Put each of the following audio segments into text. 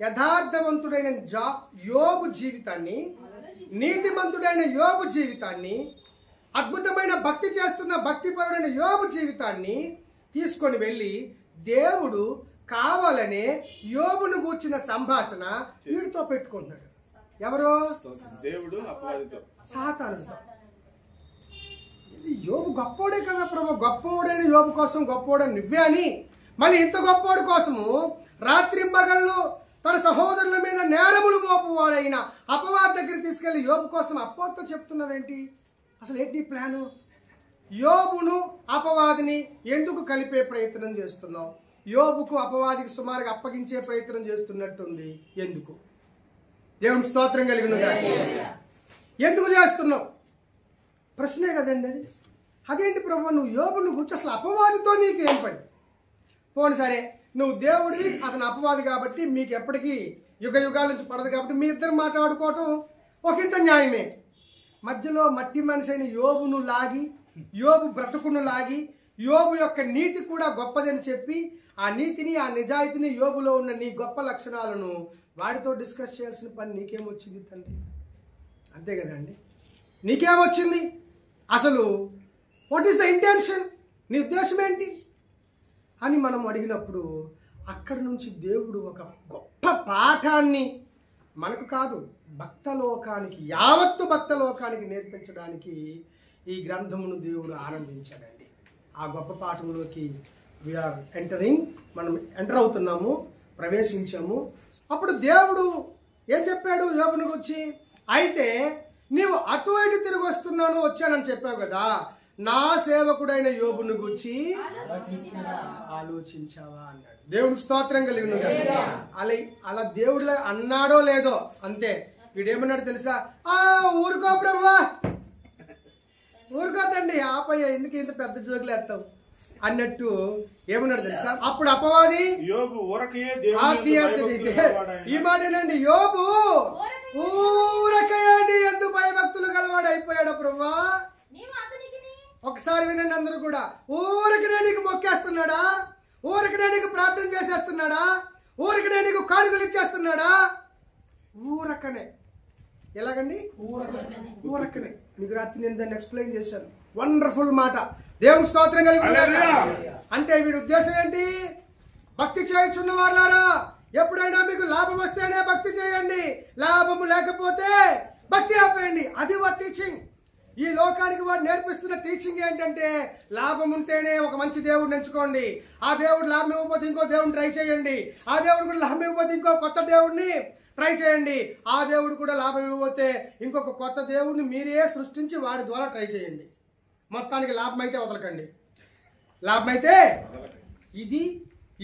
యథార్థవంతుడైన యోబు జీవితాన్ని, నీతిమంతుడైన యోబు జీవితాన్ని, అద్భుతమైన భక్తి చేస్తున్న భక్తిపరుడైన యోబు జీవితాన్ని తీసుకొని వెళ్ళి దేవుడు కావాలనే యోబును గూర్చిన సంభాషణ వీడితో పెట్టుకుంటున్నాడు. ఎవరో దేవుడు అపవాదితో, సాతానుతో. ఇది యోబు గొప్పోడే కదా ప్రభు, గొప్పోడైన యోబు కోసం గొప్పోడని నువ్వే అని మళ్ళీ ఇంత గొప్పోడు కోసము రాత్రింబగళ్ళు తన సహోదరుల మీద నేరములు మోపువాడైన అపవాది దగ్గర తీసుకెళ్లి యోబు కోసం అపవాదితో చెప్తున్నావేంటి? అసలు ఏంటి ప్లాను? యోబును అపవాదిని ఎందుకు కలిపే ప్రయత్నం చేస్తున్నావు? యోబుకు అపవాదికి సుమారుగా అప్పగించే ప్రయత్నం చేస్తున్నట్టుంది. ఎందుకు? దేవుని స్తోత్రం కలిగినగా. ఎందుకు చేస్తున్నావు? ప్రశ్నే కదండి అది. అదేంటి ప్రభు, నువ్వు యోబును గురించి అసలు అపవాదితో నీకు ఏం పని? పోనీ సరే, నువ్వు దేవుడివి, అతను అపవాది కాబట్టి మీకు ఎప్పటికీ యుగ యుగాల నుంచి పడదు కాబట్టి మీ ఇద్దరు మాట్లాడుకోవటం ఒకంత న్యాయమే. మధ్యలో మట్టి మనిషి అయిన యోబును లాగి, యోబు బ్రతుకును లాగి, యోబు యొక్క నీతి కూడా గొప్పదని చెప్పి ఆ నీతిని, ఆ నిజాయితీని, యోబులో ఉన్న నీ గొప్ప లక్షణాలను వాడితో డిస్కస్ చేయాల్సిన పని నీకేమొచ్చింది తండ్రి? అంతే కదండి, నీకేమొచ్చింది? అసలు వాట్ ఈస్ ద ఇంటెన్షన్? నీ ఉద్దేశం ఏంటి అని మనం అడిగినప్పుడు అక్కడి నుంచి దేవుడు ఒక గొప్ప పాఠాన్ని మనకు కాదు, భక్తలోకానికి, యావత్తు భక్తలోకానికి నేర్పించడానికి ఈ గ్రంథమును దేవుడు ఆరంభించాడండి. ఆ గొప్ప పాఠంలోకి వీఆర్ ఎంటరింగ్, మనం ఎంటర్ అవుతున్నాము, ప్రవేశించాము. అప్పుడు దేవుడు ఏం చెప్పాడు యోబును గురించి? అయితే నీవు అటు ఇటు తిరిగి వచ్చానని చెప్పావు కదా, నా సేవకుడైన యోబును గురించి ఆలోచించావా అన్నాడు. దేవుడికి స్తోత్రం కలిగిన అలా దేవుడు అన్నాడో లేదో అంతే. వీడేమన్నాడు తెలుసా? ఊరుకో ప్రభువా, ఊరుకోతండి, ఆపయ్య, ఎందుకు ఇంత పెద్ద జోకులు వేస్తావు అన్నట్టు ఏమన్నాడు తెలుసా? అప్పుడు అపవాది ఈ మాటేనండి, యోబు ఊరకయండి ఎందు భయభక్తులు గలవాడు అయిపోయాడు ప్రభువా. ఒకసారి వినండి అందరూ కూడా. ఊరికనే నీకు మొక్కేస్తున్నాడా? ఊరికనే నీకు ప్రార్థన చేసేస్తున్నాడా? ఊరికనే నీకు కానుకలు ఇచ్చేస్తున్నాడా? ఊరకనే. ఎలాగండి? ఊరకనే. మీకు రాత్రి నేను దాన్ని ఎక్స్ప్లెయిన్ చేశాను. వండర్ఫుల్ మాట. దేవుని స్తోత్రం కలిగి. అంటే వీడి ఉద్దేశం ఏంటి? భక్తి చేయుచున్న వాళ్ళారా, ఎప్పుడైనా మీకు లాభం వస్తేనే భక్తి చేయండి, లాభము లేకపోతే భక్తి ఆపేయండి. అది వాడు టీచింగ్. ఈ లోకానికి వాడు నేర్పిస్తున్న టీచింగ్ ఏంటంటే, లాభం ఉంటేనే ఒక మంచి దేవుడిని ఎంచుకోండి, ఆ దేవుడు లాభం ఇవ్వకపోతే ఇంకో దేవుడిని ట్రై చేయండి, ఆ దేవుడు కూడా లాభం ఇవ్వకపోతే ఇంకో కొత్త దేవుడిని ట్రై చేయండి, ఆ దేవుడు కూడా లాభం ఇవ్వకపోతే ఇంకొక కొత్త దేవుడిని మీరే సృష్టించి వాడి ద్వారా ట్రై చేయండి. మొత్తానికి లాభం అయితే వదలకండి, లాభం అయితే. ఇది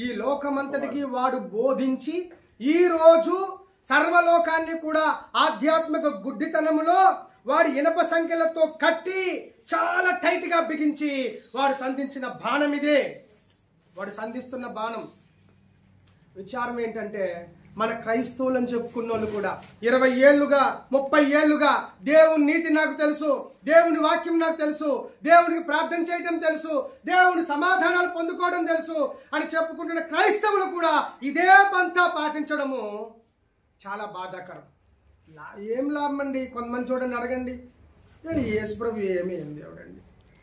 ఈ లోకమంతటికి వాడు బోధించి ఈ రోజు సర్వలోకాన్ని కూడా ఆధ్యాత్మిక గుడ్డితనములో వాడి ఇనప సంఖ్యలతో కట్టి చాలా టైట్ గా బిగించి వాడు సంధించిన బాణం ఇదే. వాడు సంధిస్తున్న బాణం. విచారం ఏంటంటే, మన క్రైస్తవులని చెప్పుకున్న వాళ్ళు కూడా 20 ఏళ్లుగా 30 ఏళ్లుగా దేవుని నీతి నాకు తెలుసు, దేవుని వాక్యం నాకు తెలుసు, దేవునికి ప్రార్థన చేయడం తెలుసు, దేవుని సమాధానాలు పొందుకోవడం తెలుసు అని చెప్పుకుంటున్న క్రైస్తవులు కూడా ఇదే పంతా పాటించడము చాలా బాధాకరం. ఏం లాభం అండి? కొంతమంది చూడండి, అడగండి, యేసు ప్రభు ఏమి ఏం దేవుడండి,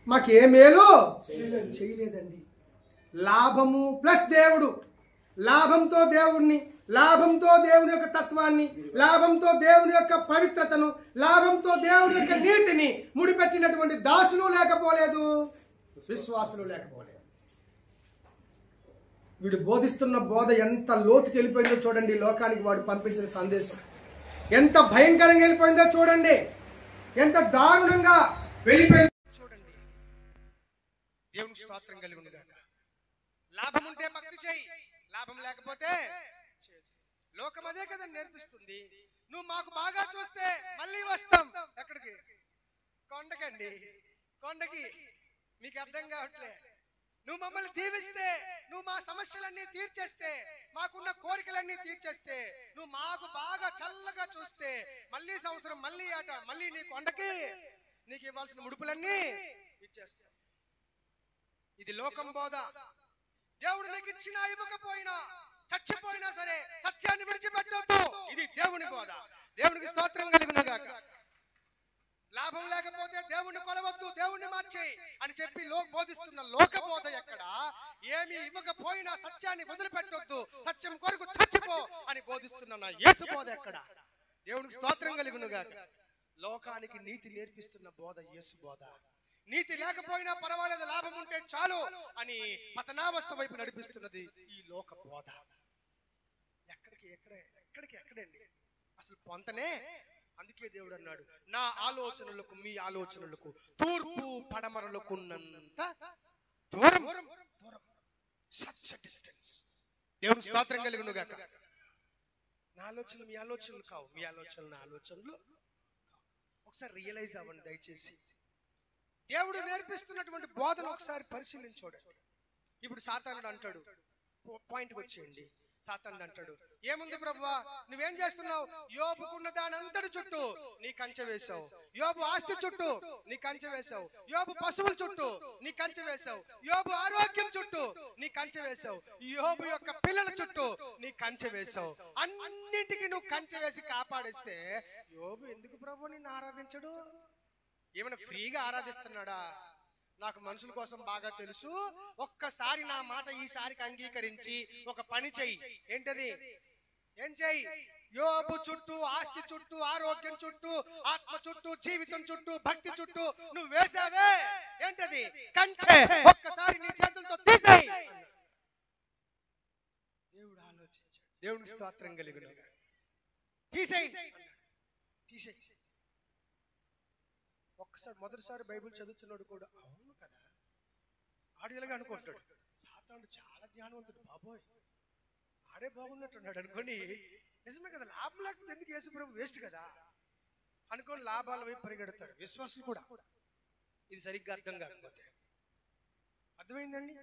మాకే మేలు చేయలేదండి. లాభము ప్లస్ దేవుడు, లాభంతో దేవుణ్ణి, లాభంతో దేవుని యొక్క తత్వాన్ని, లాభంతో దేవుని యొక్క పవిత్రతను, లాభంతో దేవుని యొక్క నీతిని ముడిపెట్టినటువంటి దాసులు లేకపోలేదు, విశ్వాసులు లేకపోలేదు. వీడు బోధిస్తున్న బోధ ఎంత లోతుకి వెళ్ళిపోయిందో చూడండి. లోకానికి వాడు పంపించిన సందేశం ఎంత భయంకరంగా వెళ్ళిపోయిందో చూడండి, ఎంత దారుణంగా వెళ్ళిపోయిందో చూడండి. దేవునికి స్తోత్రం కలిగి ఉండగాక. లాభం ఉంటే భక్తి చేయి, లాభం లేకపోతే లోకం అదే కదా నేర్పిస్తుంది. నువ్వు మాకు బాగా చూస్తే మళ్ళీ వస్తాం. ఎక్కడికి? కొండకండి, కొండకి. మీకు అర్థం కావట్లే. నువ్వు మమ్మల్ని దీవిస్తే, నువ్వు మా సమస్యలన్నీ తీర్చేస్తే, మాకున్న కోరికలన్నీ తీర్చేస్తే, నువ్వు మాకు బాగా చల్లగా చూస్తే మళ్ళీ సంవత్సరం, మళ్ళీ ఆట, మళ్ళీ నీ కొండకి నీకు ఇవ్వాల్సిన ముడుపులన్నీ ఇచ్చేస్తా. ఇది లోకం బోధ. దేవుడు నీకు ఇచ్చినా ఇవ్వకపోయినా, చచ్చిపోయినా సరే సత్యాన్ని విడిచిపెట్ట దేవుని బోధ. దేవునికి స్తోత్రం కలుగును గాక. లాభం లేకపోతే దేవుణ్ణి కొలవద్దు, దేవుణ్ణి మార్చేయి అని చెప్పి బోధిస్తున్న లోక బోధ ఎక్కడ? ఏమి ఇవ్వకపోయినా సత్యాన్ని వదిలిపెట్టొద్దు, సత్యం కొరకు చచ్చిపో అని బోధిస్తున్న నా యేసు బోధ ఎక్కడ? దేవునికి స్తోత్రం కలుగును గాక. లోకానికి నీతి నేర్పిస్తున్న బోధ యేసు బోధ. నీతి లేకపోయినా పర్వాలేదు, లాభం ఉంటే చాలు అని పతనావస్థ వైపు నడిపిస్తున్నది ఈ లోక బోధ. ఎక్కడండి అసలు పొంతనే? అందుకే దేవుడు అన్నాడు, నా ఆలోచనలకు మీ ఆలోచనలకు తూర్పు పడమరలకు ఉన్నంత దూరం. Such distance. దేవునికి స్తోత్రం కలుగును గాక. నా ఆలోచనలు మీ ఆలోచనలు కావు, మీ ఆలోచనలు నా ఆలోచనలు. ఒకసారి రియలైజ్ అవ్వండి దయచేసి. దేవుడు నేర్పిస్తున్నటువంటి బోధన ఒకసారి పరిశీలించండి. ఇప్పుడు సాతానుడు అంటాడు, పాయింట్కి వచ్చేయండి. సాతానుడు అంటాడు, ఏముంది ప్రభువా, నువ్వేం చేస్తున్నావు? యోబుకున్న దాని అంతటి చుట్టూ నీ కంచె వేశావు, యోబు ఆస్తి చుట్టూ నీ కంచె వేశావు, యోబు పశువుల చుట్టూ నీ కంచె వేశావు, యోబు ఆరోగ్యం చుట్టూ నీ కంచె వేశావు, యోబు యొక్క పిల్లల చుట్టూ నీ కంచె వేశావు. అన్నింటికి నువ్వు కంచె వేసి కాపాడేస్తే యోబు ఎందుకు ప్రభు నిన్ను ఆరాధించడు? ఏమైనా ఫ్రీగా ఆరాధిస్తున్నాడా? నాకు మనుషుల కోసం బాగా తెలుసు, ఒక్కసారి నా మాట ఈసారికి అంగీకరించి ఒక పని చెయ్యి. ఏంటది? ఏం చెయ్యి? యోబు చుట్టూ, ఆస్తి చుట్టూ, ఆరోగ్యం చుట్టూ, ఆత్మ చుట్టూ, జీవితం చుట్టూ, భక్తి చుట్టూ నువ్వు వేసావే, ఏంటది? కంచె. ఒక్కసారి నీ చేతులతో తీసేయి. దేవుడు ఆలోచించాడు. దేవునికి స్తోత్రం కలుగును గాక. తీసేయి. ఒక్కసారి మొదటిసారి బైబిల్ చదువుతున్నాడు కూడా, అవును కదా ఆడియలుగా అనుకుంటాడు. సాతానుడు చాలా జ్ఞానవంతుడు, బాబోయ్ ఆడే బాగున్నట్టున్నాడు అనుకోని, నిజమే కదా, లాభం లేకపోతే ఎందుకు యేసు ప్రభు వేస్ట్ కదా అనుకోని లాభాల వైపు పరిగెడతారు విశ్వాసులు కూడా. ఇది సరిగ్గా అర్థం కాకపోతే. అర్థమైందండి?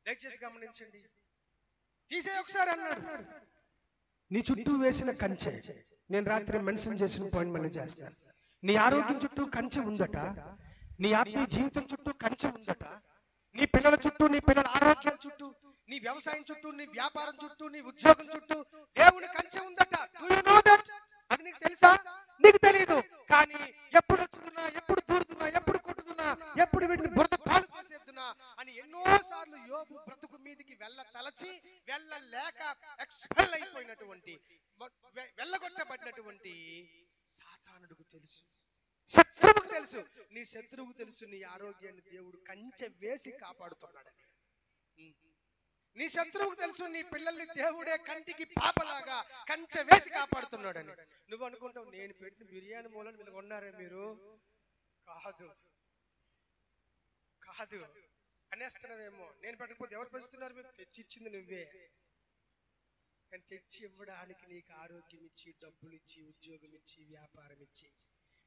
దయచేసి గమనించండి. తీసే ఒకసారి అన్నాడు, నీ చుట్టూ వేసిన కంచె. నేను రాత్రి మెన్షన్ చేసిన పాయింట్ మళ్ళీ చేస్తాను. నీ ఆరోగ్యం చుట్టూ కంచె ఉందట, నీ ఆత్మీయ జీవితం చుట్టూ కంచె ఉందట, నీ పిల్లల చుట్టూ, నీ పిల్లల ఆరోగ్యాల చుట్టూ, నీ వ్యవసాయం చుట్టూ, నీ వ్యాపారం చుట్టూ, నీ ఉద్యోగం చుట్టూ దేవుని కంచె ఉందట. Do you know that? అది నీకు తెలుసా? నీకు తెలియదు. కానీ ఎప్పుడు వచ్చుతున్నా, ఎప్పుడు దూరుతున్నా, ఎప్పుడు కొట్టుతున్నా, ఎప్పుడు వీటిని బురద పాలు చేసేద్దునా అని ఎన్నోసార్లు యోబు బ్రతుకు మీదికి తలచి వెళ్ళలేక ఎక్స్పెల్ అయిపోయినటువంటి, వెళ్ళగొట్టబడినటువంటి సాతానుడికి తెలుసు, శత్రువుకు తెలుసు. నీ శత్రువుకు తెలుసు నీ ఆరోగ్యాన్ని దేవుడు కంచె వేసి కాపాడుతున్నాడని. నీ శత్రువుకు తెలుసు నీ పిల్లల్ని దేవుడే కంటికి పాపలాగా కంచె వేసి కాపాడుతున్నాడని. నువ్వు అనుకుంటావు నేను పెట్టిన బిర్యానీ మూలని వీళ్ళు కొన్నారే మీరు? కాదు అనేస్తున్నదేమో. నేను పెట్టకపోతే ఎవరు పెంచుతున్నారు? మీకు తెచ్చిచ్చింది నువ్వే. కానీ తెచ్చి ఇవ్వడానికి నీకు ఆరోగ్యం ఇచ్చి, డబ్బులు ఇచ్చి, ఉద్యోగం ఇచ్చి, వ్యాపారం ఇచ్చి,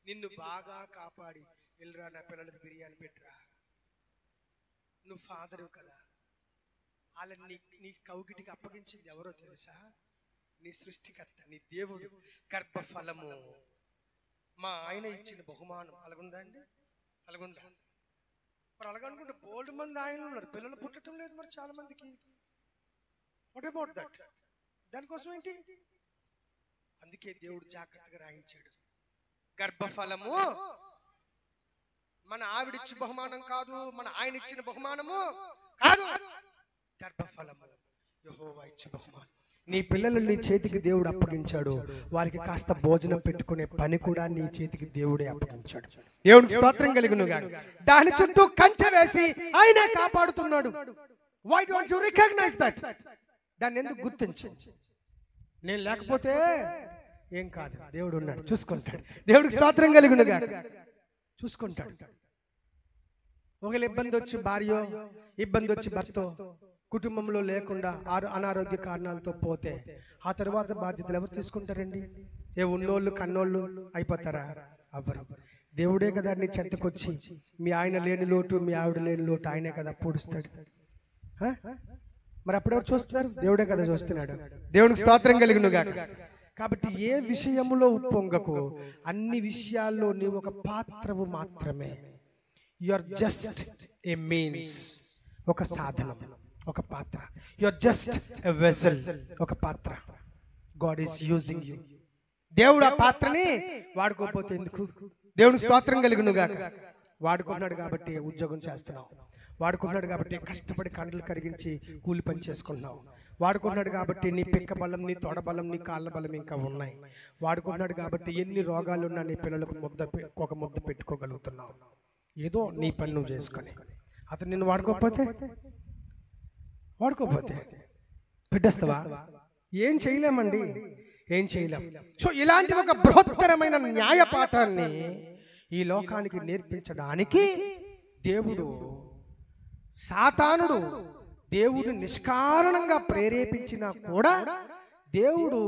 నిన్ను బాగా కాపాడి, వెళ్ళరా నా పిల్లలకు బిర్యానీ పెట్టరా, నువ్వు ఫాదరు కదా, వాళ్ళని నీ కౌగిటికి అప్పగించింది ఎవరో తెలుసా? నీ సృష్టికర్త, నీ దేవుడు. గర్భఫలము మా ఆయన ఇచ్చిన బహుమానం. అలాగుందా అండి? అలాగుందా? మరి అలాగనుకుంటే బోల్డ్ మంది ఆయన ఉన్నారు, పిల్లలు పుట్టడం లేదు మరి చాలా మందికి. What about that? దానికోసం ఏంటి? అందుకే దేవుడు జాగ్రత్తగా రాయించాడు. గర్భఫలము మన ఆవిడిచ్చిన బహుమానం కాదు, మన ఆయన ఇచ్చిన బహుమానము కాదు. గర్భఫలము యెహోవా ఇచ్చిన బహుమానం. నీ పిల్లలు నీ చేతికి దేవుడు అప్పగించాడు, వారికి కాస్త భోజనం పెట్టుకునే పని కూడా నీ చేతికి దేవుడే అప్పగించాడు. దేవుడికి స్తోత్రం కలుగును గాక. దాని చుట్టూ కంచె వేసి ఆయనే కాపాడుతున్నాడు. Why don't you recognise that? దాన్ని ఎందుకు గుర్తించు? నేను లేకపోతే ఏం కాదు, దేవుడు ఉన్నాడు, చూసుకుంటాడు. దేవుడికి స్తోత్రం కలుగును గాక. చూసుకుంటాడు. ఒకవేళ ఇబ్బంది వచ్చి భార్యో, ఇబ్బంది వచ్చి భర్తో, కుటుంబంలో లేకుండా అనారోగ్య కారణాలతో పోతే ఆ తర్వాత బాధ్యతలు ఎవరు తీసుకుంటారండి? ఏ ఉన్నోళ్ళు కన్నోళ్ళు అయిపోతారా? అవ్వరు. దేవుడే కదా నీ చెంతకొచ్చి, మీ ఆయన లేని లోటు, మీ ఆవిడ లేని లోటు ఆయనే కదా పూడుస్తాడు. మరి అప్పుడెవరు చూస్తున్నారు? దేవుడే కదా చూస్తున్నాడు. దేవునికి స్తోత్రం కలుగును గాక. కాబట్టి ఏ విషయంలో ఉప్పొంగకు, అన్ని విషయాల్లో నీవు ఒక పాత్రవు మాత్రమే. You are just a means, ఒక సాధనం, ఒక పాత్ర. You are just a vessel, ఒక పాత్ర. God is using you. దేవుడు ఆ పాత్రని వాడుకోకపోతే ఎందుకు? దేవునికి స్తోత్రం కలుగునుగాక. వాడుకున్నాడు కాబట్టి ఉద్యోగం చేస్తున్నావు, వాడుకున్నాడు కాబట్టి కష్టపడి కండలు కరిగించి కూలి పని చేసుకున్నావు, వాడుకున్నాడు కాబట్టి నీ పిక్క బలం, నీ తొడ బలం, నీ కాళ్ళ బలం ఇంకా ఉన్నాయి, వాడుకున్నాడు కాబట్టి ఎన్ని రోగాలున్నా నీ పిల్లలకు ఒక ముద్ద పెట్టుకోగలుగుతున్నావు. ఏదో నీ పని నువ్వు చేసుకొని. అతను నిన్ను వాడుకోకపోతే పెట్టేస్తావా? ఏం చేయలేమండి, ఏం చేయలేం. సో ఇలాంటి ఒక బృహత్తరమైన న్యాయ పాఠాన్ని ఈ లోకానికి నేర్పించడానికి దేవుడు, సాతానుడు దేవుడు నిష్కారణంగా ప్రేరేపించినా కూడా దేవుడు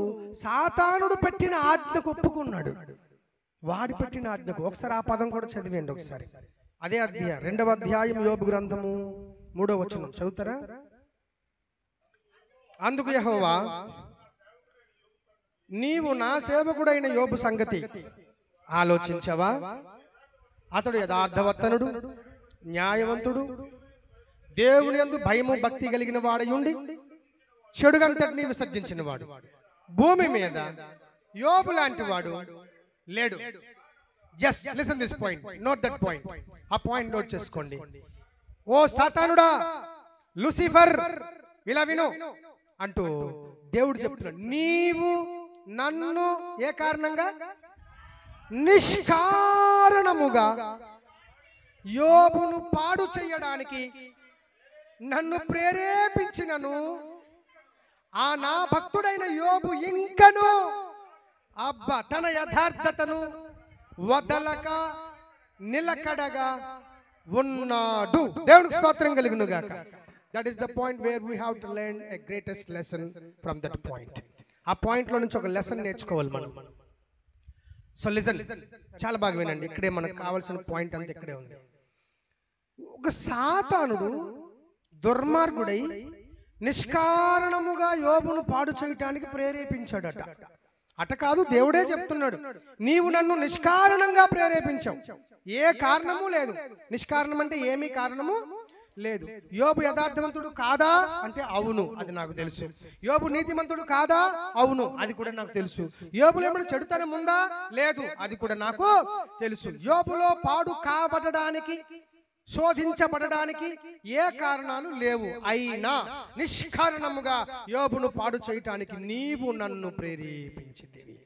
సాతానుడు పెట్టిన ఆజ్ఞకు ఒప్పుకున్నాడు. వాడి పెట్టిన ఆజ్ఞకు. ఒకసారి ఆ పదం కూడా చదివేయండి ఒకసారి. అదే అధ్యాయం 2వ అధ్యాయం యోబు గ్రంథము 3వ వచనం చదువుతారా? అందుకు యెహోవా, నీవు నా సేవకుడైన యోబు సంగతి ఆలోచించవా? అతడు యథార్థవర్తనుడు, న్యాయవంతుడు, దేవుని యందు భయము భక్తి కలిగిన వాడయుండి చెడుగంతటిని విసర్జించిన వాడు. భూమి మీద యోబు లాంటి వాడు లేడు. Just listen this point, note that point. ఆ పాయింట్ నోట్ చేసుకోండి. ఓ సాతానుడా, లూసిఫర్, ఇలా విను అంటూ దేవుడు చెప్తున్నాడు. నీవు నన్ను ఏ కారణంగా? నిష్కారణముగా యోబును పాడు చేయడానికి నన్ను ప్రేరేపించినను ఆ నా భక్తుడైన యోబు ఇంకను తన యథార్థతను వదలక నిలకడగా ఉన్నాడు. దేవునికి స్తోత్రం కలుగునుగాక. That is the point where we have to learn a greatest lesson from that point. ఆ పాయింట్ లో నుంచి ఒక లెసన్ నేర్చుకోవాలి మనం. సో లిసన్, చాలా బాగా వినండి. ఇక్కడే మనకు కావాల్సిన పాయింట్ అంతా ఇక్కడే ఉంది. ఒక సాతానుడు దుర్మార్గుడై నిష్కారణముగా యోబును పాడు చేయటానికి ప్రేరేపించాడట. అట కాదు, దేవుడే చెప్తున్నాడు, నీవు నన్ను నిష్కారణంగా ప్రేరేపించావు. ఏ కారణము లేదు. నిష్కారణం అంటే ఏమీ కారణము లేదు. యోబు యథార్థవంతుడు కాదా అంటే అవును, అది నాకు తెలుసు. యోబు నీతిమంతుడు కాదా? అవును, అది కూడా నాకు తెలుసు. యోబులో ఏమైనా చెడుతనం ఉందా? లేదు, అది కూడా నాకు తెలుసు. యోబులో పాడు కాబడడానికి, శోధించబడడానికి ఏ కారణాలు లేవు. అయినా నిష్కారణముగా యోబును పాడు చేయటానికి నీవు నన్ను ప్రేరేపించితివి.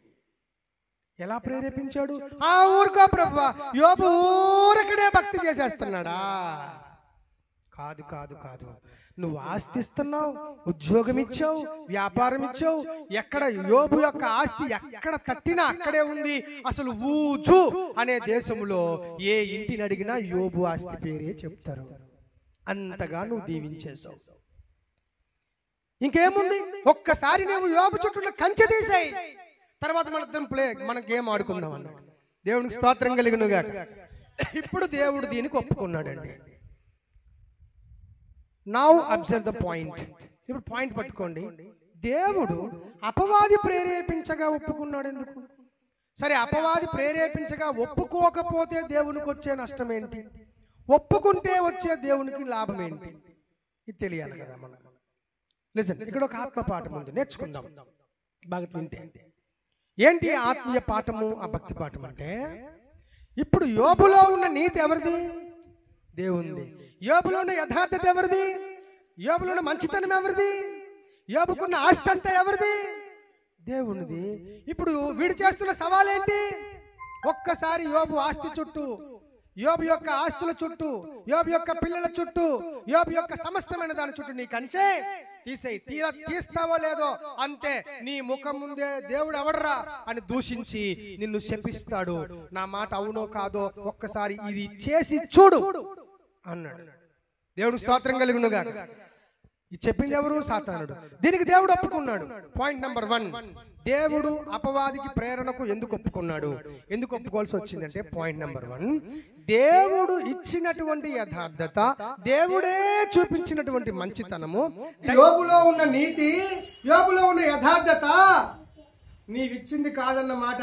ఎలా ప్రేరేపించాడు? ఆ ఊరుకో ప్రభువా, యోబు ఊరకడే భక్తి చేసేస్తున్నాడా? కాదు కాదు కాదు. నువ్వు ఆస్తి ఇస్తున్నావు, ఉద్యోగం ఇచ్చావు, వ్యాపారం ఇచ్చావు. ఎక్కడ యోబు యొక్క ఆస్తి ఎక్కడ తట్టినా అక్కడే ఉంది. అసలు ఊజు అనే దేశంలో ఏ ఇంటిని అడిగినా యోబు ఆస్తి పేరే చెప్తారు. అంతగా నువ్వు దీవించేశావు. ఇంకేముంది? ఒక్కసారి నువ్వు యోబు చుట్టూ కంచె తీసేయి, తర్వాత మన గేమ్ ఆడుకుందాం అన్నాడు. దేవునికి స్తోత్రం కలుగునుగాక. ఇప్పుడు దేవుడు దీనికి ఒప్పుకున్నాడండి. Now observe the point. ఇప్పుడు పాయింట్ పట్టుకోండి. దేవుడు అపవాది ప్రేరేపించగా ఒప్పుకున్నాడు ఎందుకు? సరే, అపవాది ప్రేరేపించగా ఒప్పుకోకపోతే దేవునికి వచ్చే నష్టం ఏంటి? ఒప్పుకుంటే వచ్చే దేవునికి లాభం ఏంటి? ఇది తెలియాలి కదా మనకు. లిసన్, ఇక్కడ ఒక ఆత్మ పాఠం ఉంది, నేర్చుకుందాం బాగా వింటే. ఏంటి ఆత్మీయ పాఠము, ఆ భక్తి పాఠం అంటే? ఇప్పుడు యోబులో ఉన్న నీతి ఎవరిది? దేవుంది. యోబులో ఉన్న యథార్థత ఎవరిది? యోబులో ఉన్న మంచితనం ఎవరిది? యోబుకున్న ఆస్తి అంతా ఎవరిది? దేవునిది. ఇప్పుడు వీడు చేస్తున్న సవాల్ ఏంటి? ఒక్కసారి యోబు ఆస్తి చుట్టూ, యోబు యొక్క ఆస్తుల చుట్టూ, యోబు యొక్క పిల్లల చుట్టూ, యోబు యొక్క సమస్తమైన దాని చుట్టూ నీ కంచె తీసేయి. తీస్తావో లేదో అంతే, నీ ముఖం ముందే దేవుడు ఎవడరా అని దూషించి నిన్ను శపిస్తాడు. నా మాట అవునో కాదో ఒక్కసారి ఇది చేసి చూడు అన్నాడు. దేవుడు స్తోత్రం కలుగునుగాక. ఇది చెప్పింది ఎవరు? సాతానుడు. దీనికి దేవుడు ఒప్పుకున్నాడు. పాయింట్ నెంబర్ 1, దేవుడు అపవాదికి ప్రేరణకు ఎందుకు ఒప్పుకున్నాడు? ఎందుకు ఒప్పుకోవాల్సి వచ్చిందంటే, పాయింట్ నెంబర్ 1, దేవుడు ఇచ్చినటువంటి యథార్థత, దేవుడే చూపించినటువంటి మంచితనము, యోబులో ఉన్న నీతి, యోబులో ఉన్న యథార్థత నీవిచ్చింది కాదన్నమాట.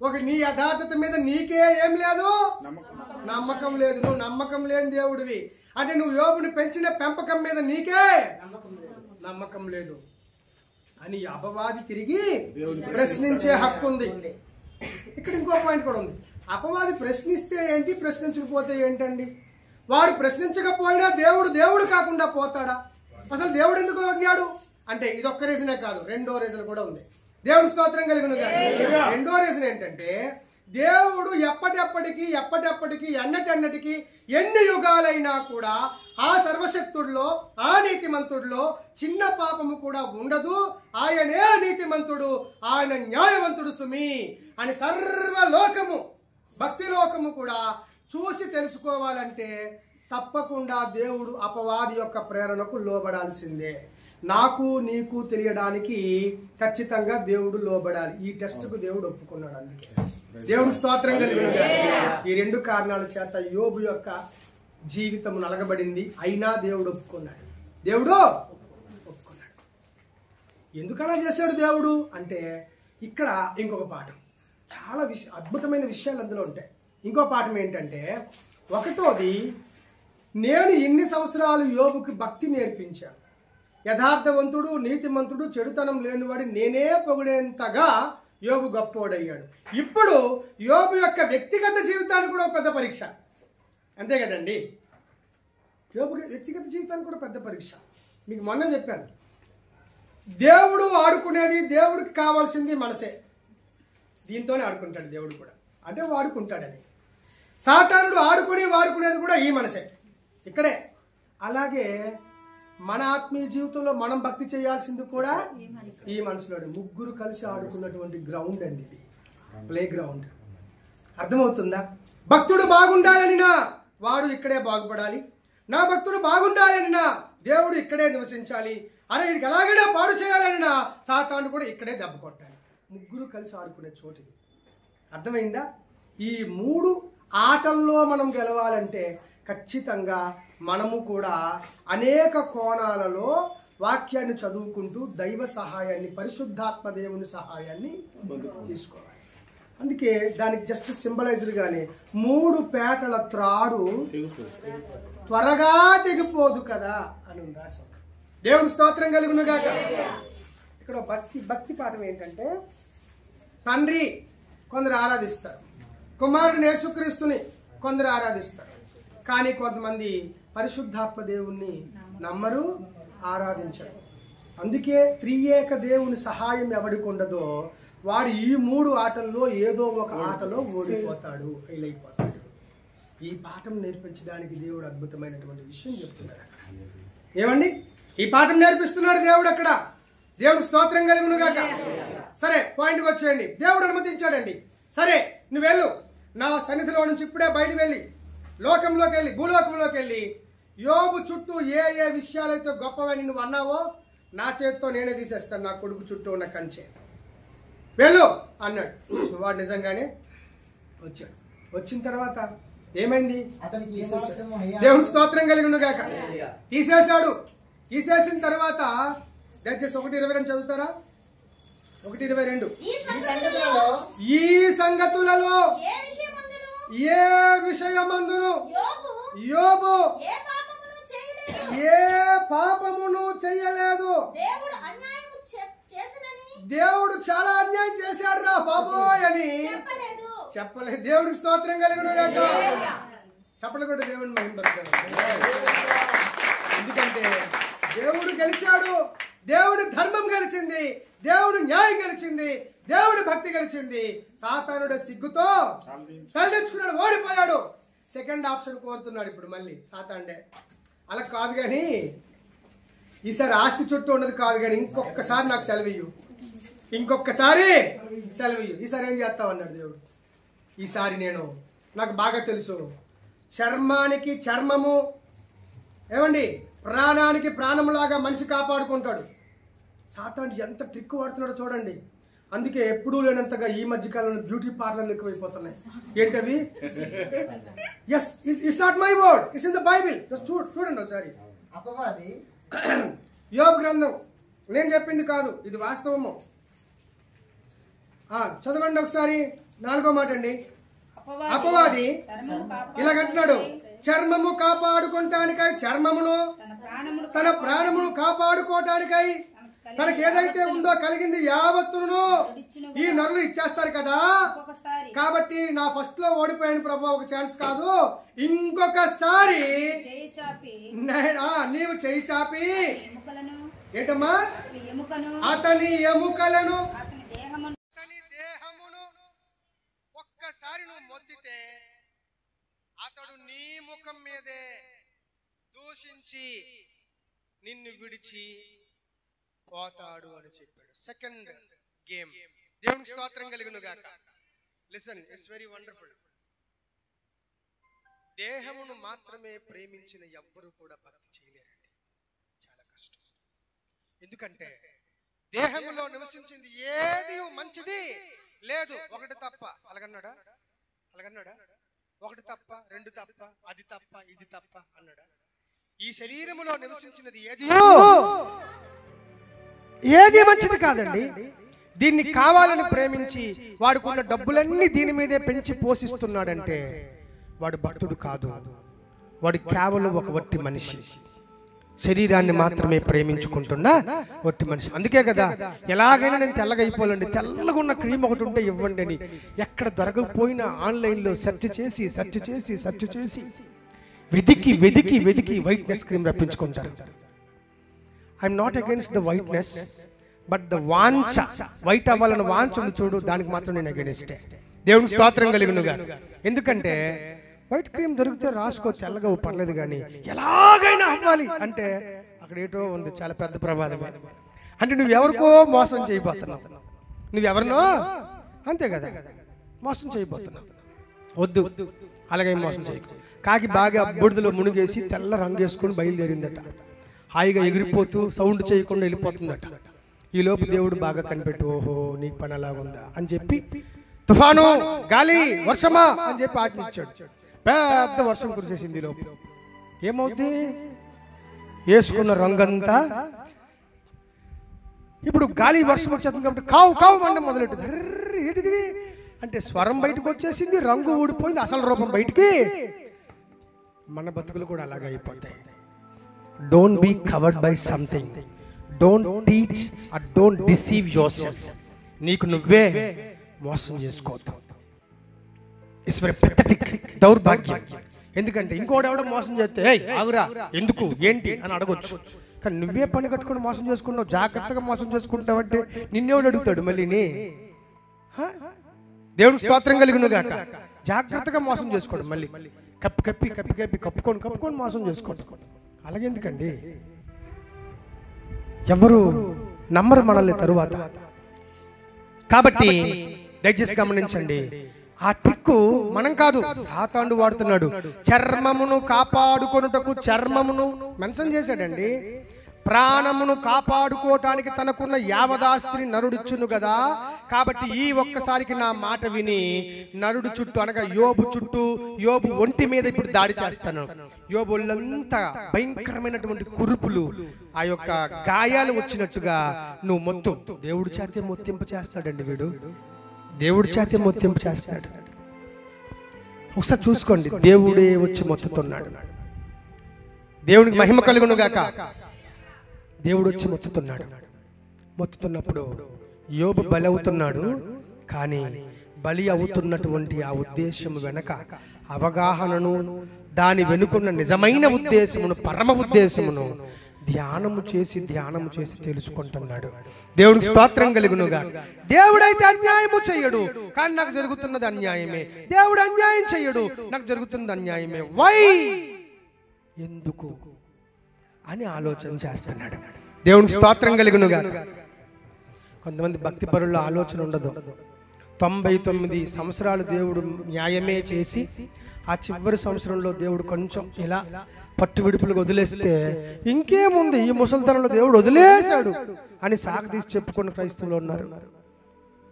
ఒక నీ యథార్థత మీద నీకే ఏం లేదు, నమ్మకం లేదు. నువ్వు నమ్మకం లేని దేవుడివి. అంటే నువ్వు యోబుని పెంచిన పెంపకం మీద నీకే నమ్మకం లేదు. అని అపవాది తిరిగి ప్రశ్నించే హక్కు ఉంది. ఇక్కడ ఇంకో పాయింట్ కూడా ఉంది. అపవాది ప్రశ్నిస్తే ఏంటి, ప్రశ్నించకపోతే ఏంటండి? వాడు ప్రశ్నించకపోయినా దేవుడు కాకుండా పోతాడా? అసలు దేవుడు ఎందుకు లొంగాడు అంటే ఇదొక్క రీజనే కాదు, రెండో రీజన్ కూడా ఉంది. దేవుని స్తోత్రం కలిగిన రెండో రీజన్ ఏంటంటే, దేవుడు ఎప్పటికీ ఎన్నటికి ఎన్ని యుగాలైనా కూడా ఆ సర్వశక్తుడిలో, ఆ నీతిమంతుడిలో చిన్న పాపము కూడా ఉండదు. ఆయనే నీతిమంతుడు, ఆయన న్యాయవంతుడు సుమి అని సర్వలోకము, భక్తి లోకము కూడా చూసి తెలుసుకోవాలంటే తప్పకుండా దేవుడు అపవాది యొక్క ప్రేరణకు లోబడాల్సిందే. నాకు నీకు తెలియడానికి ఖచ్చితంగా దేవుడు లోబడాలి. ఈ టెస్ట్కు దేవుడు ఒప్పుకున్నాడు. అందుకే దేవుడు స్తోత్రం కలిగిన ఈ రెండు కారణాల చేత యోబు యొక్క జీవితం నలగబడింది. అయినా దేవుడు ఒప్పుకున్నాడు. ఎందుకలా చేశాడు దేవుడు అంటే, ఇక్కడ ఇంకొక పాఠం, చాలా అద్భుతమైన విషయాలు అందులో ఉంటాయి. ఇంకో పాఠం ఏంటంటే, ఒకటోది, నేను ఇన్ని సంవత్సరాలు యోబుకి భక్తి నేర్పించాను. యథార్థవంతుడు, నీతిమంతుడు, చెడుతనం లేనివాడి నేనే పొగిడేంతగా యోబు గొప్పోడయ్యాడు. ఇప్పుడు యోబు యొక్క వ్యక్తిగత జీవితానికి కూడా పెద్ద పరీక్ష, అంతే కదండి? యోబు వ్యక్తిగత జీవితానికి కూడా పెద్ద పరీక్ష. మీకు మొన్న చెప్పాను, దేవుడు ఆడుకునేది, దేవుడికి కావాల్సింది మనసే. దీంతోనే ఆడుకుంటాడు దేవుడు కూడా, అంటే వాడుకుంటాడని. సాతానుడు వాడుకునేది కూడా ఈ మనసే, ఇక్కడే. అలాగే మన ఆత్మీయ జీవితంలో మనం భక్తి చేయాల్సింది కూడా ఈ మనసులోనే. ముగ్గురు కలిసి ఆడుకున్నటువంటి గ్రౌండ్ అండి ఇది, ప్లే గ్రౌండ్. అర్థమవుతుందా? భక్తుడు బాగుండాలనినా వాడు ఇక్కడే బాగుపడాలి, నా భక్తుడు బాగుండాలనినా దేవుడు ఇక్కడే నివసించాలి, అరే వీడికి ఎలాగైనా పాడు చేయాలనినా సాతాను కూడా ఇక్కడే దెబ్బ కొట్టాలి. ముగ్గురు కలిసి ఆడుకునే చోటు ఇది. అర్థమైందా? ఈ మూడు ఆటల్లో మనం గెలవాలంటే ఖచ్చితంగా మనము కూడా అనేక కోణాలలో వాక్యాన్ని చదువుకుంటూ దైవ సహాయాన్ని, పరిశుద్ధాత్మ దేవుని సహాయాన్ని తీసుకోవాలి. అందుకే దానికి జస్ట్ సింబలైజ్డ్ గానే 3 పేటల త్రాడు త్వరగా తెగిపోదు కదా అని రాశాం. దేవుని స్తోత్రం కలుగును గాక. ఇక్కడ భక్తి పాఠం ఏంటంటే, తండ్రి కొందరు ఆరాధిస్తారు, కుమారుని యేసుక్రీస్తుని కొందరు ఆరాధిస్తారు, కానీ కొంతమంది పరిశుద్ధాత్మ దేవుణ్ణి నమ్మరు, ఆరాధించరు. అందుకే త్రియేక దేవుని సహాయం ఎవడికి ఉండదో వాడు ఈ 3 ఆటల్లో ఏదో ఒక ఆటలో ఓడిపోతాడు, ఫెయిల్ అయిపోతాడు. ఈ పాఠం నేర్పించడానికి దేవుడు అద్భుతమైనటువంటి విషయం చెప్తున్నాడు అక్కడ. ఏమండి, ఈ పాఠం నేర్పిస్తున్నాడు దేవుడు అక్కడ. దేవుడు స్తోత్రం కలుగును గాక. సరే, పాయింట్కి వచ్చేయండి. దేవుడు అనుమతించాడండి. సరే, నువ్వు వెళ్ళు, నా సన్నిధిలో నుంచి ఇప్పుడే బయట వెళ్ళి లోకంలోకి వెళ్ళి, భూలోకంలోకి వెళ్ళి యోబు చుట్టూ ఏ విషయాలైతే గొప్పవని నువ్వు అన్నావో నా చేతితో నేనే తీసేస్తాను, నా కొడుకు చుట్టూ ఉన్న కంచె, వెళ్ళు అన్నాడు. వాడు నిజంగానే వచ్చాడు. వచ్చిన తర్వాత ఏమైంది? దేవుని స్తోత్రం కలిగి గాక. తీసేశాడు. తీసేసిన తర్వాత దయచేసి 1:22 చదువుతారా? 1:22. ఈ సంగతులలో ఏ విషయమందును యోబు ఏ పాపమును చేయలేదు. దేవుడు చాలా అన్యాయం చేశాడు రా బాబోయ్ అని చెప్పలేదు. దేవుడికి స్తోత్రం కలిగిన గాక. చెప్పలు కూడా దేవుడిని మహిమపరచాడు. ఎందుకంటే దేవుడు గెలిచాడు, దేవుడి ధర్మం గెలిచింది, దేవుడు న్యాయం గెలిచింది, దేవుడి భక్తి గెలిచింది. సాతానుడు సిగ్గుతో తలదించుకున్నాడు, ఓడిపోయాడు. సెకండ్ ఆప్షన్ కోరుతున్నాడు ఇప్పుడు మళ్ళీ సాతానుడే. అలా కాదు కానీ ఈసారి ఆస్తి చుట్టూ ఉన్నది కాదు కానీ ఇంకొకసారి నాకు సెలవియ్యు, ఇంకొకసారి సెలవియ్యు. ఈసారి ఏం చేస్తావు అన్నాడు దేవుడు. ఈసారి నాకు బాగా తెలుసు, చర్మానికి చర్మము, ఏమండి, ప్రాణానికి ప్రాణములాగా మనిషి కాపాడుకుంటాడు. సాతాను ఎంత ట్రిక్ వాడుతున్నాడో చూడండి. అందుకే ఎప్పుడూ లేనంతగా ఈ మధ్యకాలంలో బ్యూటీ పార్లర్లు ఎక్కువైపోతున్నాయి. ఏంటవి? Yes, it's not my word, it's in the Bible. Just చూడండి ఒకసారి. అపవాది యోబు గ్రంథం నేను చెప్పింది కాదు, ఇది వాస్తవము. చదవండి ఒకసారి. 4వ మాట అండి. అపవాది ఇలాగంటున్నాడు, చర్మము కాపాడుకోవటానికై, చర్మమును తన ప్రాణమును కాపాడుకోవటానికై తనకి ఏదైతే ఉందో కలిగింది యావత్తును ఈ నరులు ఇచ్చేస్తారు కదా. కాబట్టి నా ఫస్ట్ లో ఓడిపోయాను ప్రభు, ఒక ఛాన్స్ కాదు, ఇంకొకసారి నీవు చేయి చాపి ఏంటమ్మా అతని ఎముకలను అతని దేహమును ఒక్కసారి నువ్వు మొత్తితే అతడు నీ ముఖం మీదే దూషించి నిన్ను విడిచి పోతాడు అని చెప్పాడు. Second game. దేవునికి స్తోత్రం కలుగును గాక. Listen, it's very wonderful. దేహమును మాత్రమే ప్రేమించిన ఎవ్వరూ కూడా భక్తి చేయలేరండి. చాలా కష్టం. ఎందుకంటే దేహములో నివసించింది ఏది మంచిది లేదు. ఒకటి తప్ప. అలాగన్నాడా? ఒకటి తప్ప, రెండు తప్ప, అది తప్ప, ఇది తప్ప అన్నాడా? ఈ శరీరములో నివసించినది ఏది మంచిది కాదండి. దీన్ని కావాలని ప్రేమించి వాడుకున్న డబ్బులన్నీ దీని మీదే పెంచి పోషిస్తున్నాడంటే వాడు భక్తుడు కాదు, వాడు కేవలం ఒక వట్టి మనిషి. శరీరాన్ని మాత్రమే ప్రేమించుకుంటున్నా వట్టి మనిషి. అందుకే కదా ఎలాగైనా నేను తెల్లగా అయిపోవాలండి, తెల్లగా ఉన్న క్రీమ్ ఒకటి ఉంటే ఇవ్వండి అని ఎక్కడ దొరకకపోయినా ఆన్లైన్లో సెర్చ్ చేసి వెదికి వైట్నెస్ క్రీమ్ రప్పించుకుంటారు. I'm not against the whiteness, but the వాంఛ, వైట్ అవ్వాలని వాంఛ ఉంది చూడు, దానికి మాత్రం నేను అగైన్స్టే. దేవునికి స్తోత్రం కలుగునుగా. ఎందుకంటే వైట్ క్రీమ్ దొరికితే రాసుకో, తెల్లగా పర్లేదు, కానీ ఎలాగైనా అవ్వాలి అంటే అక్కడ ఏటో ఉంది, చాలా పెద్ద ప్రమాదమే. అంటే నువ్వెవరికో మోసం చేయబోతున్నావు, నువ్వెవరినో అంతే కదా మోసం చేయబోతున్నావు. వద్దు, అలాగే మోసం చేయకు. కాకి బాగా బుడిదలో మునిగేసి తెల్ల రంగు వేసుకొని బయలుదేరిందట. హాయిగా ఎగిరిపోతూ సౌండ్ చేయకుండా వెళ్ళిపోతుందట. ఈలోపు దేవుడు బాగా కనిపెట్టి, ఓహో నీకు పని అలాగుందా అని చెప్పి తుఫాను, గాలి, వర్షమా అని చెప్పి ఆజ్ఞించాడు. పెద్ద వర్షం కురిసేసింది. లోపు ఏమవుతుంది? వేసుకున్న రంగంతా ఇప్పుడు గాలి వర్షం వచ్చేస్తుంది కాబట్టి కావు కావు మండం మొదలెట్టింది. ఏంటిది అంటే స్వరం బయటకు వచ్చేసింది, రంగు ఊడిపోయింది, అసలు రూపం బయటికి. మన బతుకులు కూడా అలాగే అయిపోతాయి. Don't be covered by something, don't teach or don't deceive yourself. నీకు నువ్వే మోసం చేసుకోవద్దు. ఇట్స్ వెరీ పెథటిక్, దౌర్భాగ్యం. ఎందుకంటే ఇంకోడెవడో మోసం చేస్తే ఆగురా ఎందుకు ఏంటి అని అడగొచ్చు, కానీ నువ్వే పని కట్టుకుని మోసం చేసుకున్నావు, జాగ్రత్తగా మోసం చేసుకుంటావంటే నిన్నెవడు అడుగుతాడు మళ్ళీని? దేవుడికి స్తోత్రం కలుగును గాక. జాగ్రత్తగా మోసం చేసుకోండి, మళ్ళీ కప్పుకొని మోసం చేసుకోండి. అలాగెందుకండి? ఎవరు నమ్మరు మనల్ని తరువాత. కాబట్టి దయచేసి గమనించండి, ఆ ట్రిక్కు మనం కాదు, సాతానుడు వాడుతున్నాడు. చర్మమును కాపాడుకొనుటకు చర్మమును మెన్షన్ చేశాడండి. ప్రాణమును కాపాడుకోవటానికి తనకున్న యావదాస్తిని నరుడిచ్చును కదా. కాబట్టి ఈ ఒక్కసారికి నా మాట విని నరుడు చుట్టూ అనగా యోబు చుట్టూ, యోబు ఒంటి మీద ఇప్పుడు దాడి చేస్తాను. యోబు ఒళ్ళంతా భయంకరమైనటువంటి కురుపులు, ఆ యొక్క గాయాలు వచ్చినట్టుగా నువ్వు మొత్తం దేవుడి చేతే మొత్తింపు చేస్తాడండి. వీడు దేవుడి చేతే మొత్తింపు చేస్తాడు. ఒకసారి చూసుకోండి, దేవుడే వచ్చి మొత్తుతున్నాడు. దేవునికి మహిమ కలుగును గాక. దేవుడు వచ్చి మొత్తుతున్నప్పుడు యోబు బలి అవుతున్నాడు. కానీ బలి అవుతున్నటువంటి ఆ ఉద్దేశం వెనక అవగాహనను, దాని వెనుకున్న నిజమైన ఉద్దేశమును, పరమ ఉద్దేశమును ధ్యానము చేసి తెలుసుకుంటున్నాడు. దేవుడికి స్తోత్రం కలుగునుగా. దేవుడైతే అన్యాయము చెయ్యడు, కానీ నాకు జరుగుతున్నది అన్యాయమే. దేవుడు అన్యాయం చెయ్యడు, నాకు జరుగుతున్నది అన్యాయమే. వై, ఎందుకు అని ఆలోచన చేస్తున్నాడు. దేవునికి స్తోత్రం కలుగునుగా. కొంతమంది భక్తి పరుల ఆలోచన ఉండదు. 99 సంవత్సరాలు దేవుడు న్యాయమే చేసి ఆ చివరి సంవత్సరంలో దేవుడు కొంచెం ఇలా పట్టు విడుపులకు వదిలేస్తే ఇంకేముంది, ఈ ముసలితనంలో దేవుడు వదిలేశాడు అని సాగదీసి చెప్పుకున్న క్రైస్తవులు ఉన్నారు.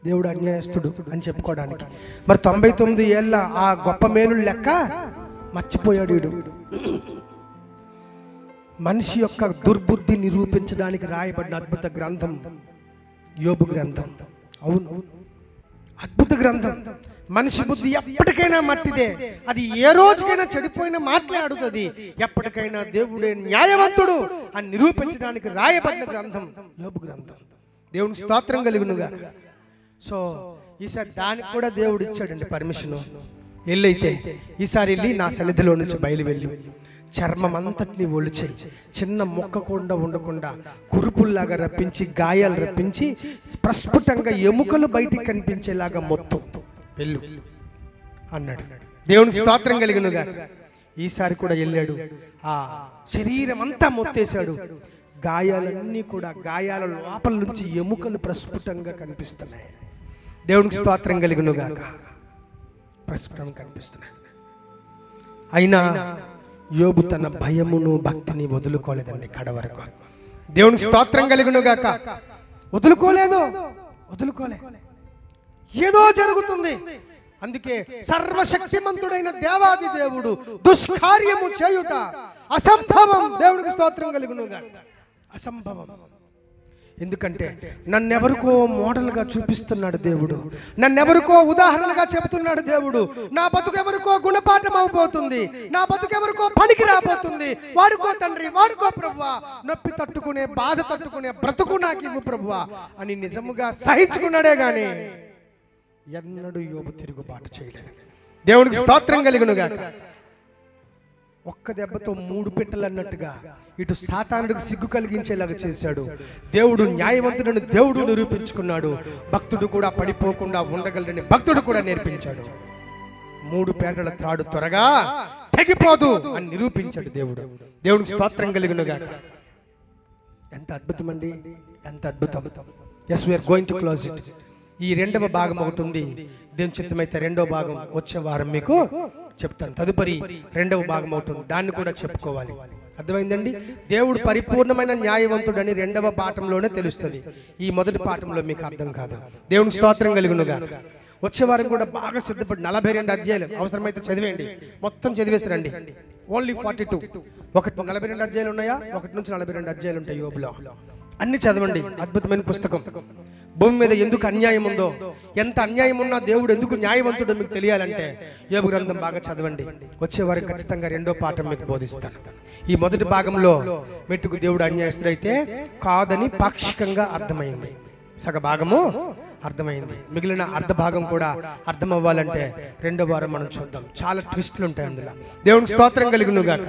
దేవుడు అన్యాయస్తుడు అని చెప్పుకోవడానికి. మరి 99 ఏళ్ళ ఆ గొప్ప మేలు లెక్క మర్చిపోయాడు వీడు. మనిషి యొక్క దుర్బుద్ధి నిరూపించడానికి రాయబడిన అద్భుత గ్రంథం యోబు గ్రంథం. అవును, అద్భుత గ్రంథం. మనిషి బుద్ధి ఎప్పటికైనా మట్టిదే, అది ఏ రోజుకైనా చెడిపోయిన మాట్లాడుతుంది. ఎప్పటికైనా దేవుడే న్యాయవంతుడు అని నిరూపించడానికి రాయబడిన గ్రంథం యోబు గ్రంథం. దేవుని స్తోత్రం కలుగునుగా. సో ఈసారి దానికి కూడా దేవుడు ఇచ్చాడండి పర్మిషన్. వెళ్ళైతే ఈసారి వెళ్ళి నా సన్నిధిలో నుంచి బయలువెళ్ళు, చర్మం అంతటిని ఒలిచేయి, చిన్న మొక్క కూడా ఉండకుండా కురుపుల్లాగా రప్పించి, గాయాలు రప్పించి, ప్రస్ఫుటంగా ఎముకలు బయటికి కనిపించేలాగా మొత్తం వెళ్ళు అన్నాడు. దేవునికి స్తోత్రం కలిగినగా. ఈసారి కూడా వెళ్ళాడు. ఆ శరీరం అంతా మొత్తేశాడు. గాయాలన్నీ కూడా, గాయాల లోపల నుంచి ఎముకలు ప్రస్ఫుటంగా కనిపిస్తున్నాయి. దేవునికి స్తోత్రం కలిగినగా. ప్రస్ఫుటంగా కనిపిస్తున్నాయి. అయినా యోబు తన భయమును భక్తిని వదులుకోలేదండి కడ వరకు. దేవునికి స్తోత్రం కలుగునుగాక. వదులుకోలేదు. ఏదో జరుగుతుంది. అందుకే సర్వశక్తిమంతుడైన దేవాది దేవుడు దుష్కార్యము చేయుట అసంభవం. దేవునికి స్తోత్రం కలుగునుగాక. అసంభవం. ఎందుకంటే నన్నెవరికో మోడల్గా చూపిస్తున్నాడు దేవుడు, నన్నెవరికో ఉదాహరణగా చెబుతున్నాడు దేవుడు. నా బతుకు ఎవరికో గుణపాఠం అవబోతుంది, నా బతుకు ఎవరికో పనికి రాబోతుంది. వాడుకో తండ్రి, వాడుకో ప్రభువా, నొప్పి తట్టుకునే, బాధ తట్టుకునే బ్రతుకు నాకు ఇవ్వు ప్రభువా అని నిజముగా సహించుకున్నాడే గాని ఎన్నడూ యోబు తిరుగుబాటు చేయలేదు. దేవునికి స్తోత్రం కలుగునుగాక. ఒక్క దెబ్బతో 3 పిట్టలు అన్నట్టుగా ఇటు సాతానుడికి సిగ్గు కలిగించేలాగా చేశాడు. దేవుడు న్యాయవంతుడని దేవుడు నిరూపించుకున్నాడు. భక్తుడు కూడా పడిపోకుండా ఉండగలడని భక్తుడు కూడా నేర్పించాడు. 3 పేటల త్రాడు త్వరగా తెగిపోదు అని నిరూపించాడు దేవుడు. దేవునికి స్తోత్రం కలుగునుగాక. ఎంత అద్భుతం అండి, ఎంత అద్భుతం. Yes, we're going to close it. ఈ రెండవ భాగం ఒకటి ఉంది. దేవుని చిత్తమైతే రెండవ భాగం వచ్చే వారం మీకు చెప్తాను. తదుపరి రెండవ భాగం అవుతుంది, దాన్ని కూడా చెప్పుకోవాలి. అర్థమైందండి? దేవుడు పరిపూర్ణమైన న్యాయవంతుడని రెండవ పాఠంలోనే తెలుస్తుంది. ఈ మొదటి పాఠంలో మీకు అర్థం కాదు. దేవుని స్తోత్రం కలుగునుగా. వచ్చే వారం కూడా బాగా సిద్ధపడి 42 అధ్యాయాలు అవసరమైతే చదివేయండి. మొత్తం చదివేస్తారండి. ఓన్లీ 42. 42 అధ్యాయాలు ఉన్నాయా? 1 నుంచి 42 అధ్యాయాలు ఉంటాయి యోబులో. అన్ని చదవండి. అద్భుతమైన పుస్తకం. భూమి మీద ఎందుకు అన్యాయం ఉందో, ఎంత అన్యాయం ఉన్నా దేవుడు ఎందుకు న్యాయవంతుడో మీకు తెలియాలంటే యోబు గ్రంథం బాగా చదవండి. వచ్చేవారికి ఖచ్చితంగా రెండో పాఠం మీకు బోధిస్తాను. ఈ మొదటి భాగంలో మెట్టుకు దేవుడు అన్యాయస్తుడైతే కాదని పాక్షికంగా అర్థమైంది, సగ భాగము అర్థమైంది. మిగిలిన అర్ధ భాగం కూడా అర్థం అవ్వాలంటే రెండో వారం మనం చూద్దాం. చాలా ట్విస్టులు ఉంటాయి అందులో. దేవునికి స్తోత్రం కలుగునుగాక.